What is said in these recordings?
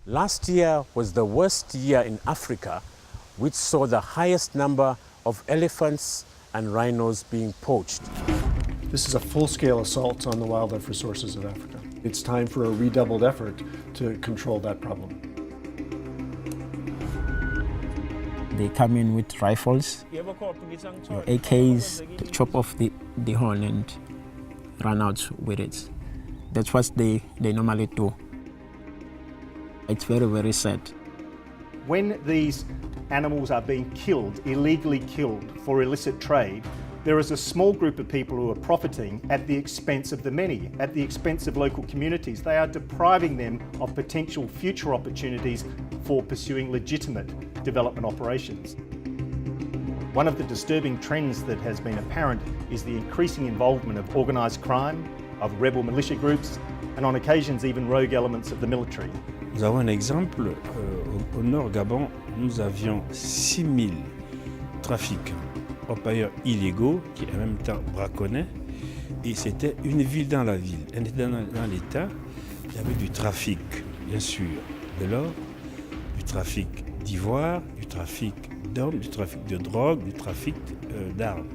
Last year was the worst year in Africa, which saw the highest number of elephants and rhinos being poached. This is a full-scale assault on the wildlife resources of Africa. It's time for a redoubled effort to control that problem. They come in with rifles, your AKs, to chop off the horn and run out with it. That's what they normally do. It's very, very sad. When these animals are being killed, illegally killed for illicit trade, there is a small group of people who are profiting at the expense of the many, at the expense of local communities. They are depriving them of potential future opportunities for pursuing legitimate development operations. One of the disturbing trends that has been apparent is the increasing involvement of organised crime, of rebel militia groups, and on occasions even rogue elements of the military. Nous avons un exemple, au nord Gabon, nous avions 6000 trafiquants, orpailleurs illégaux qui en même temps braconnaient, et c'était une ville dans la ville. Et dans l'État, il y avait du trafic, bien sûr, de l'or, du trafic d'ivoire, du trafic d'hommes, du trafic de drogue, du trafic d'armes.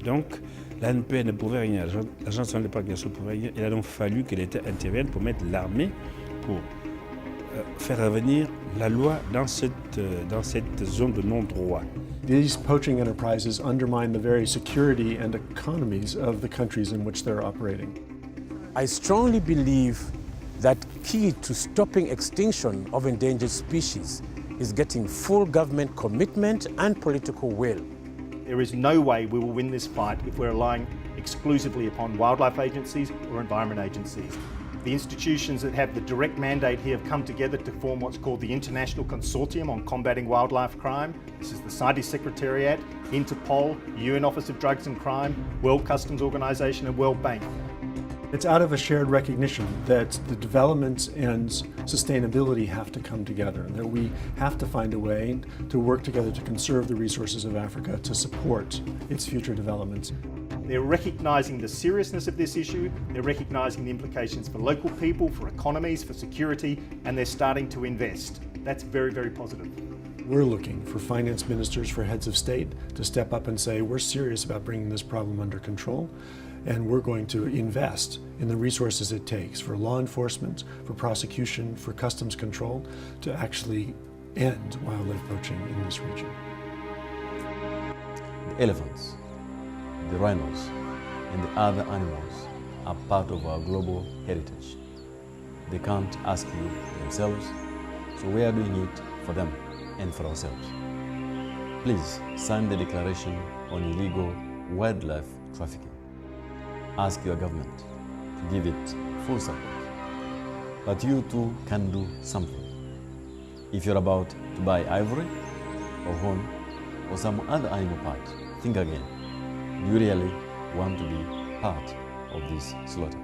Donc, l'ANP ne pouvait rien, l'agence de l'épargne ne pouvait rien. Il a donc fallu que l'État intervienne pour mettre l'armée, pour faire revenir la loi dans cette zone de non-droit. These poaching enterprises undermine the very security and economies of the countries in which they're operating. I strongly believe that key to stopping extinction of endangered species is getting full government commitment and political will. There is no way we will win this fight if we're relying exclusively upon wildlife agencies or environment agencies. The institutions that have the direct mandate here have come together to form what's called the International Consortium on Combating Wildlife Crime. This is the CITES Secretariat, Interpol, UN Office of Drugs and Crime, World Customs Organization and World Bank. It's out of a shared recognition that the development and sustainability have to come together, and that we have to find a way to work together to conserve the resources of Africa to support its future development. They're recognising the seriousness of this issue, they're recognising the implications for local people, for economies, for security, and they're starting to invest. That's very, very positive. We're looking for finance ministers, for heads of state to step up and say, we're serious about bringing this problem under control, and we're going to invest in the resources it takes for law enforcement, for prosecution, for customs control, to actually end wildlife poaching in this region. The elephants, the rhinos, and the other animals are part of our global heritage. They can't ask you themselves, so we are doing it for them and for ourselves. Please sign the Declaration on Illegal Wildlife Trafficking. Ask your government to give it full support. But you too can do something. If you're about to buy ivory, or horn, or some other animal part, think again. Do you really want to be part of this slaughter?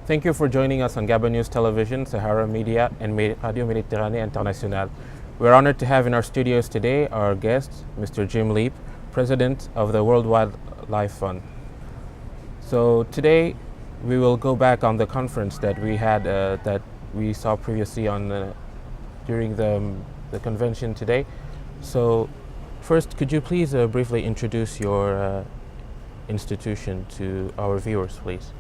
Thank you for joining us on Gabonews Television, Sahara Media, and Radio Méditerranée International. We're honored to have in our studios today our guest, Mr. Jim Leape, President of the World Wildlife Fund. So today we will go back on the conference that we had, that we saw previously on during the convention today. So first, could you please briefly introduce your institution to our viewers, please?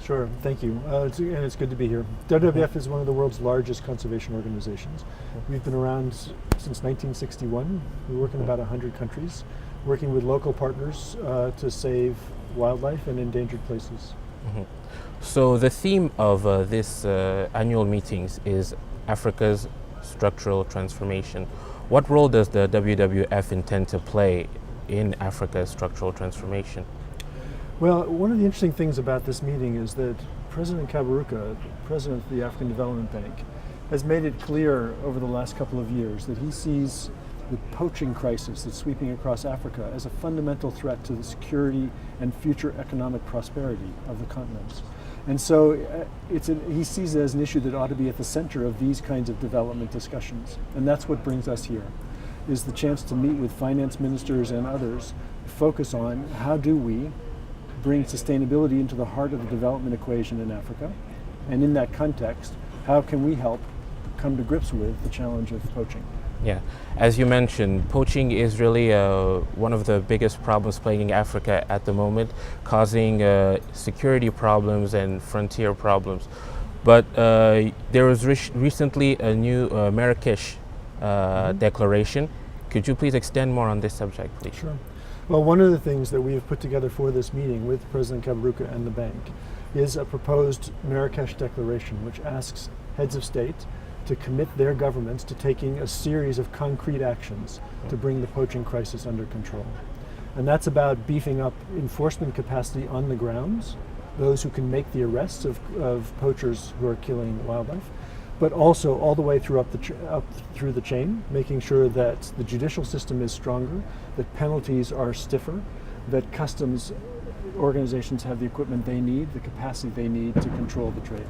Sure, thank you. And it's good to be here. WWF is one of the world's largest conservation organizations. We've been around since 1961. We work in about 100 countries, working with local partners to save wildlife and endangered places. Mm-hmm. So the theme of this annual meetings is Africa's structural transformation. What role does the WWF intend to play in Africa's structural transformation? Well, one of the interesting things about this meeting is that President Kaberuka, President of the African Development Bank, has made it clear over the last couple of years that he sees the poaching crisis that's sweeping across Africa as a fundamental threat to the security and future economic prosperity of the continent. And so he sees it as an issue that ought to be at the center of these kinds of development discussions. And that's what brings us here, is the chance to meet with finance ministers and others, focus on how do we bring sustainability into the heart of the development equation in Africa, and in that context, how can we help come to grips with the challenge of poaching? Yeah, as you mentioned, poaching is really one of the biggest problems plaguing Africa at the moment, causing security problems and frontier problems. But there was recently a new Marrakech declaration. Could you please extend more on this subject, please? Sure. Well, one of the things that we have put together for this meeting with President Kaberuka and the bank is a proposed Marrakech declaration, which asks heads of state to commit their governments to taking a series of concrete actions to bring the poaching crisis under control. And that's about beefing up enforcement capacity on the grounds, those who can make the arrests of poachers who are killing wildlife, but also all the way through up through the chain, making sure that the judicial system is stronger, that penalties are stiffer, that customs organizations have the equipment they need, the capacity they need to control the trade.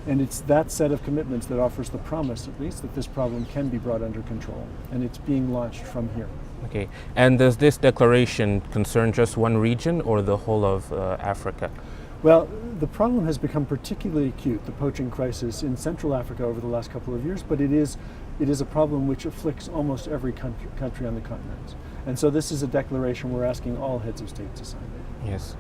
And it's that set of commitments that offers the promise, at least, that this problem can be brought under control. And it's being launched from here. Okay. And does this declaration concern just one region or the whole of Africa? Well, the problem has become particularly acute, the poaching crisis in Central Africa over the last couple of years, but it is a problem which afflicts almost every country on the continent. And so this is a declaration we're asking all heads of state to sign. Yes.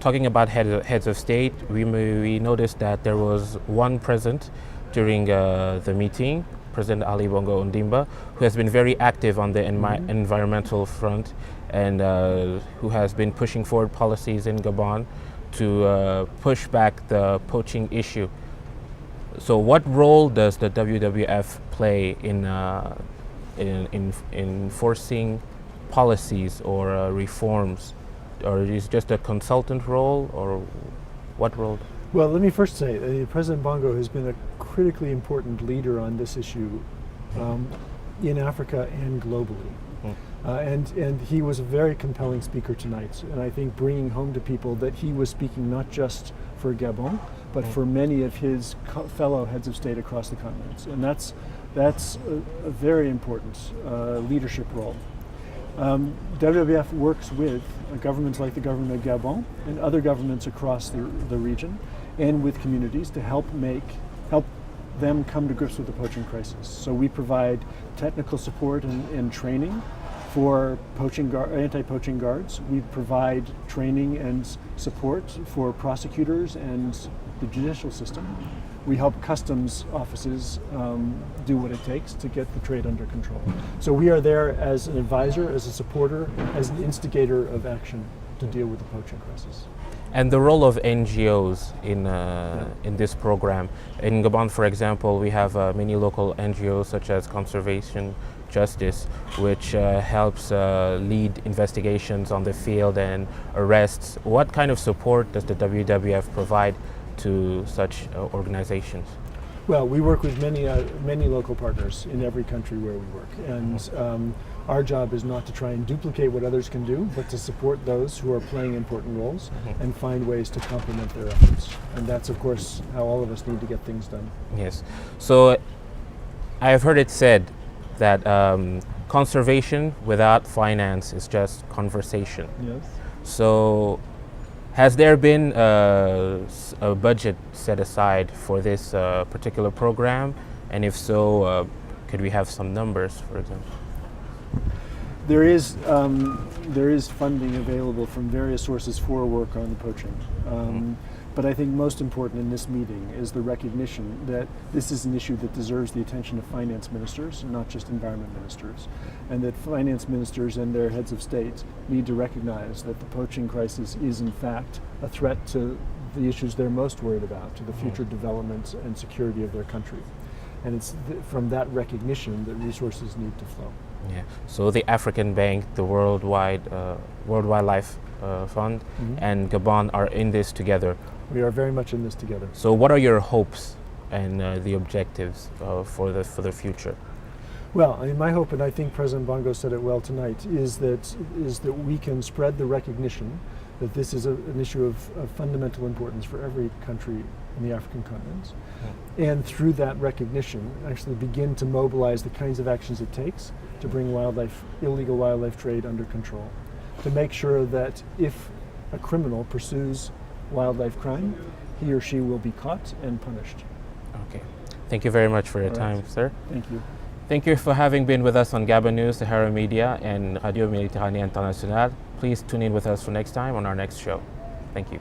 Talking about heads of state, we noticed that there was one present during the meeting, President Ali Bongo Ondimba, who has been very active on the environmental front and who has been pushing forward policies in Gabon to push back the poaching issue. So what role does the WWF play in enforcing policies or reforms? Or is it just a consultant role, or what role? Well, let me first say President Bongo has been a critically important leader on this issue in Africa and globally. And he was a very compelling speaker tonight, and I think bringing home to people that he was speaking not just for Gabon, but for many of his fellow heads of state across the continent. And that's a very important leadership role. WWF works with governments like the government of Gabon and other governments across the region, and with communities to help them come to grips with the poaching crisis. So we provide technical support and training for anti-poaching guards. We provide training and support for prosecutors and the judicial system. We help customs offices do what it takes to get the trade under control. So we are there as an advisor, as a supporter, as an instigator of action to deal with the poaching crisis. And the role of NGOs in this program. In Gabon, for example, we have many local NGOs such as Conservation Justice, which helps lead investigations on the field and arrests. What kind of support does the WWF provide to such organizations? Well, we work with many local partners in every country where we work, and our job is not to try and duplicate what others can do, but to support those who are playing important roles and find ways to complement their efforts. And that's, of course, how all of us need to get things done. Yes. So I have heard it said that conservation without finance is just conversation. Yes. So has there been a budget set aside for this particular program? And if so, could we have some numbers, for example? There is funding available from various sources for work on poaching. But I think most important in this meeting is the recognition that this is an issue that deserves the attention of finance ministers, not just environment ministers, and that finance ministers and their heads of state need to recognize that the poaching crisis is in fact a threat to the issues they're most worried about, to the future development and security of their country. And it's from that recognition that resources need to flow. Yeah. So the African Bank, the World Wildlife Fund, and Gabon are in this together. We are very much in this together. So what are your hopes and the objectives for the future? Well, I mean, my hope, and I think President Bongo said it well tonight, is that we can spread the recognition that this is an issue of fundamental importance for every country in the African continent. And through that recognition, actually begin to mobilize the kinds of actions it takes to bring illegal wildlife trade under control. To make sure that if a criminal pursues wildlife crime, he or she will be caught and punished. Okay. Thank you very much for your time, sir. Thank you. Thank you for having been with us on Gabonews, Sahara Media, and Radio Méditerranée Internationale. Please tune in with us for next time on our next show. Thank you.